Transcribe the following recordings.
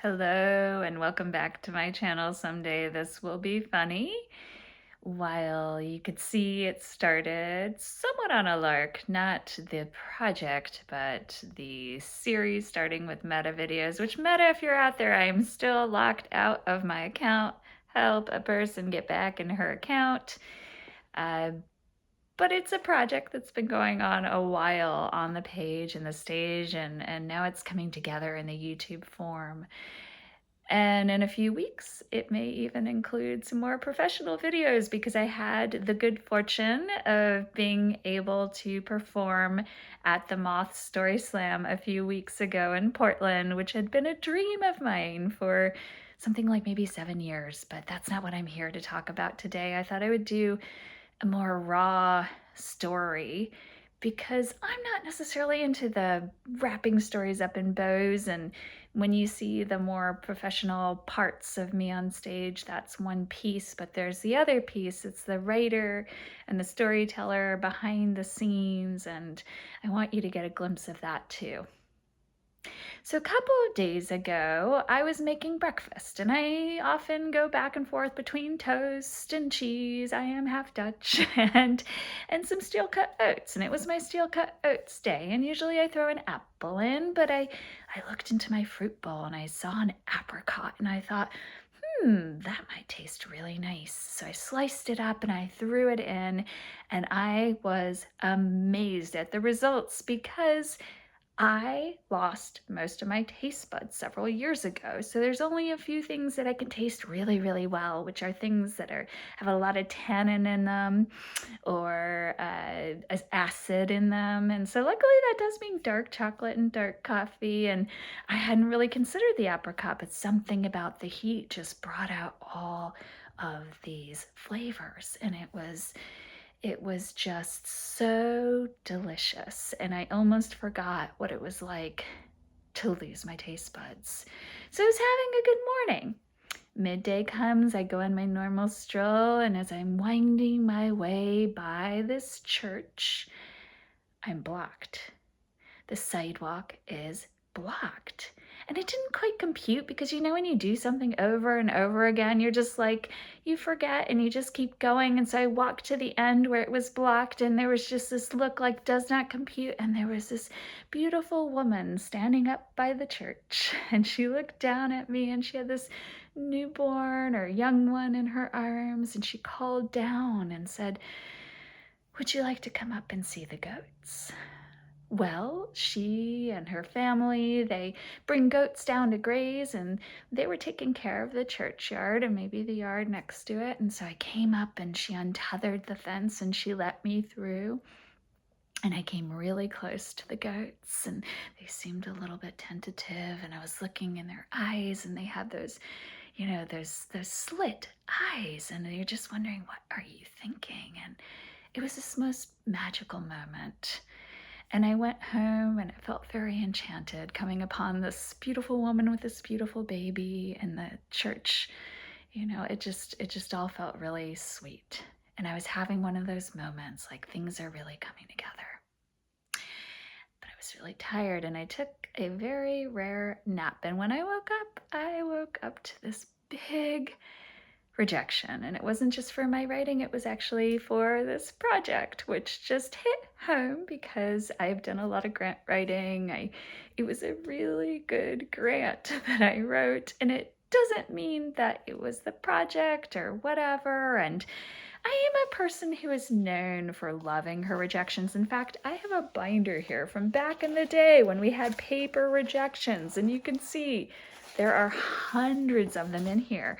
Hello and welcome back to my channel. Someday this will be funny. While you could see it started somewhat on a lark, not the project, but the series starting with Meta videos, which Meta, if you're out there, I am still locked out of my account. Help a person get back in her account. Uh, but it's a project that's been going on a while on the page and the stage, and now it's coming together in the YouTube form. And in a few weeks, it may even include some more professional videos because I had the good fortune of being able to perform at the Moth Story Slam a few weeks ago in Portland, which had been a dream of mine for something like maybe 7 years. But that's not what I'm here to talk about today. I thought I would do a more raw story because I'm not necessarily into the wrapping stories up in bows. And when you see the more professional parts of me on stage, that's one piece, but there's the other piece. It's the writer and the storyteller behind the scenes, and I want you to get a glimpse of that too. So a couple of days ago, I was making breakfast, and I often go back and forth between toast and cheese. I am half Dutch, and some steel cut oats, and it was my steel cut oats day. And usually I throw an apple in, but I looked into my fruit bowl and I saw an apricot, and I thought, that might taste really nice. So I sliced it up and I threw it in, and I was amazed at the results because I lost most of my taste buds several years ago, so there's only a few things that I can taste really, really well, which are things that have a lot of tannin in them or acid in them. And so luckily that does mean dark chocolate and dark coffee. And I hadn't really considered the apricot, but something about the heat just brought out all of these flavors, and it was just so delicious, and I almost forgot what it was like to lose my taste buds. So I was having a good morning. Midday comes, I go on my normal stroll, and as I'm winding my way by this church, I'm blocked. The sidewalk is blocked. And it didn't quite compute because when you do something over and over again, you're just like, you forget and you just keep going. And so I walked to the end where it was blocked, and there was just this look like does not compute. And there was this beautiful woman standing up by the church, and she looked down at me, and she had this newborn or young one in her arms, and she called down and said, "Would you like to come up and see the goats?" Well, she and her family, they bring goats down to graze, and they were taking care of the churchyard and maybe the yard next to it. And so I came up and she untethered the fence and she let me through. And I came really close to the goats, and they seemed a little bit tentative, and I was looking in their eyes, and they had those slit eyes, and you're just wondering, what are you thinking? And it was this most magical moment. And I went home and I felt very enchanted coming upon this beautiful woman with this beautiful baby in the church. It just all felt really sweet. And I was having one of those moments like things are really coming together. But I was really tired and I took a very rare nap. And when I woke up to this big rejection. And it wasn't just for my writing, it was actually for this project, which just hit home because I've done a lot of grant writing. It was a really good grant that I wrote, and it doesn't mean that it was the project or whatever. And I am a person who is known for loving her rejections. In fact, I have a binder here from back in the day when we had paper rejections, and you can see there are hundreds of them in here.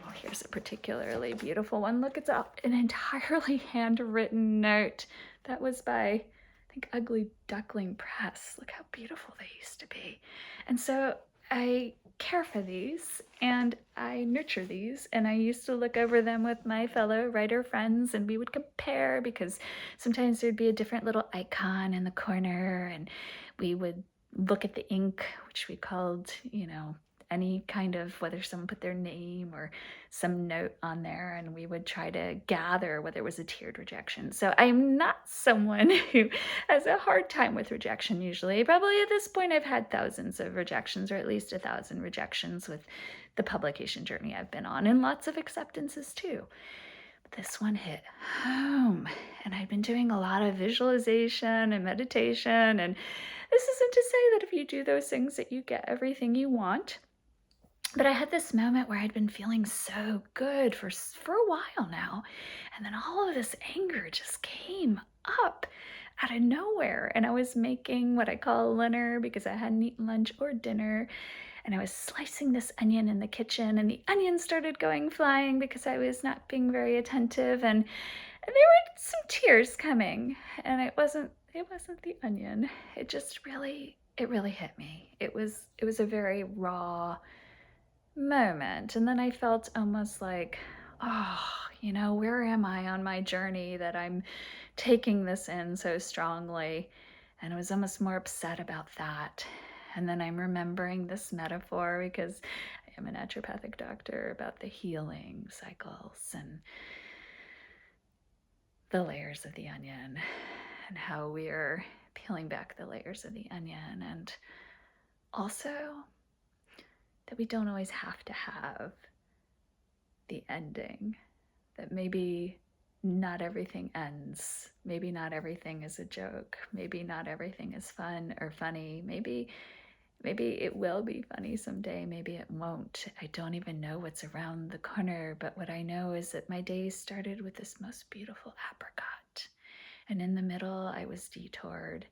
Oh, here's a particularly beautiful one. Look, it's an entirely handwritten note that was by, I think, Ugly Duckling Press. Look how beautiful they used to be. And so I care for these and I nurture these, and I used to look over them with my fellow writer friends, and we would compare because sometimes there'd be a different little icon in the corner, and we would look at the ink, which we called, any kind of, whether someone put their name or some note on there, and we would try to gather whether it was a tiered rejection. So I'm not someone who has a hard time with rejection usually. Probably at this point I've had thousands of rejections, or at least 1,000 rejections with the publication journey I've been on, and lots of acceptances too. This one hit home, and I'd been doing a lot of visualization and meditation, and this isn't to say that if you do those things that you get everything you want, but I had this moment where I'd been feeling so good for a while now, and then all of this anger just came up out of nowhere, and I was making what I call dinner because I hadn't eaten lunch or dinner, and I was slicing this onion in the kitchen, and the onion started going flying because I was not being very attentive, and there were some tears coming, and it wasn't the onion. It just really hit me. It was a very raw moment, and then I felt almost like, oh, where am I on my journey that I'm taking this in so strongly? And I was almost more upset about that. And then I'm remembering this metaphor because I am a naturopathic doctor about the healing cycles and the layers of the onion and how we are peeling back the layers of the onion, and also that we don't always have to have the ending, that maybe not everything ends. Maybe not everything is a joke. Maybe not everything is fun or funny. Maybe it will be funny someday. Maybe it won't. I don't even know what's around the corner, but what I know is that my day started with this most beautiful apricot. And in the middle, I was detoured.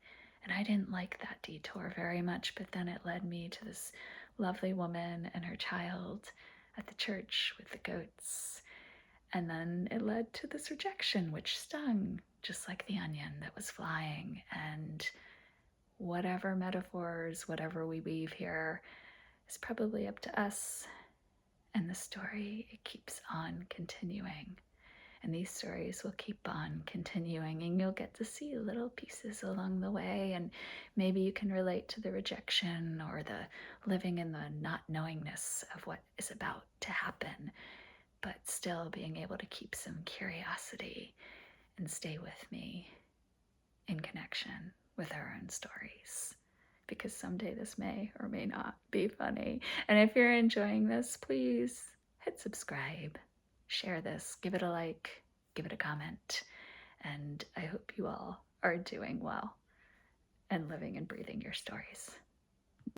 And I didn't like that detour very much, but then it led me to this lovely woman and her child at the church with the goats. And then it led to this rejection, which stung just like the onion that was flying. And whatever metaphors, whatever we weave here, is probably up to us. And the story, it keeps on continuing. And these stories will keep on continuing, and you'll get to see little pieces along the way, and maybe you can relate to the rejection or the living in the not knowingness of what is about to happen, but still being able to keep some curiosity and stay with me in connection with our own stories. Because someday this may or may not be funny. And if you're enjoying this, please hit subscribe. Share this, give it a like, give it a comment, and I hope you all are doing well and living and breathing your stories.